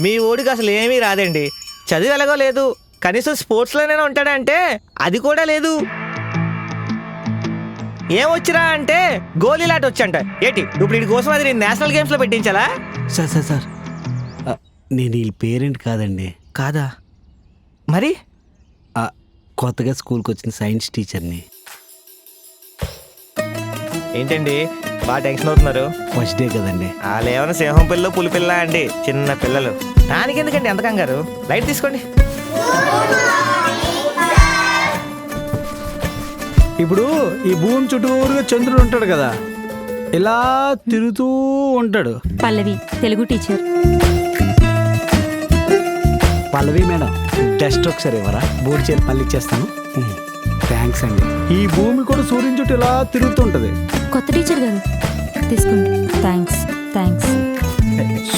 మీ ఊడికి అసలు ఏమీ రాదండి. చదువు ఎలాగో లేదు, కనీసం స్పోర్ట్స్లోనే ఉంటాడంటే అది కూడా లేదు. ఏమొచ్చిరా అంటే గోళీలాట వచ్చంట. ఏంటి ఇప్పుడు వీడి కోసం అది నేను నేషనల్ గేమ్స్లో పెట్టించాలా? సార్ నేను వీళ్ళ పేరెంట్ కాదండి. కాదా? మరి కొత్తగా స్కూల్కి వచ్చిన సైన్స్ టీచర్ని. ఏంటండి బాగా టెన్షన్ అవుతున్నారు? ఫస్ట్ డే కదండి. వాళ్ళు ఏమైనా సింహం పిల్ల పులి పిల్ల అండి, చిన్న పిల్లలు. దానికి ఎందుకండి ఎంత కంగారు? లైట్ తీసుకోండి. ఇప్పుడు ఈ భూమి చుట్టూరుగా చంద్రుడు ఉంటాడు కదా, ఇలా తిరుగుతూ ఉంటాడు. పల్లవి, తెలుగు టీచర్. పల్లవి మేడం, డస్ట్ ఒకసారి ఇవ్వరా? బోర్డు చేరి మళ్ళీ ఇచ్చేస్తాను. థ్యాంక్స్ అండి. ఈ భూమి కూడా సూర్యుని చుట్టూ ఇలా తిరుగుతుంటది. కొత్త టీచర్ గారు తీసుకోండి. థ్యాంక్స్.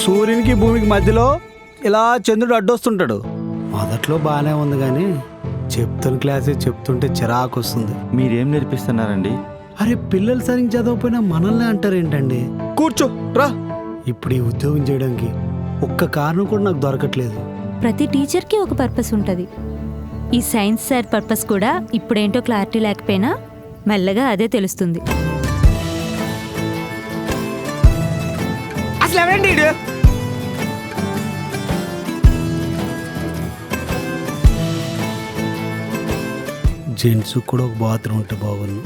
సూర్యునికి భూమికి మధ్యలో ఇలా చంద్రుడు అడ్డొస్తుంటాడు. మొదట్లో బాగానే ఉంది కానీ చెప్తున్న క్లాసే చెప్తుంటే చిరాకు వస్తుంది. మీరేం నేర్పిస్తున్నారండి? అరే పిల్లలు సరిగ్గా చదవకపోయినా మనల్ని అంటారేంటండి? కూర్చో రా. ఇప్పుడు ఈ ఉద్యోగం చేయడానికి ఒక్క కారణం కూడా నాకు దొరకట్లేదు. ప్రతి టీచర్కి ఒక పర్పస్ ఉంటుంది. ఈ సైన్స్ సార్ పర్పస్ కూడా ఇప్పుడేంటో క్లారిటీ లేకపోయినా మెల్లగా అదే తెలుస్తుంది. అసలు ఎవరండి వీడు? జెంట్స్ కూడా ఒక బాత్రూమ్ ఉంటే బాగుంది.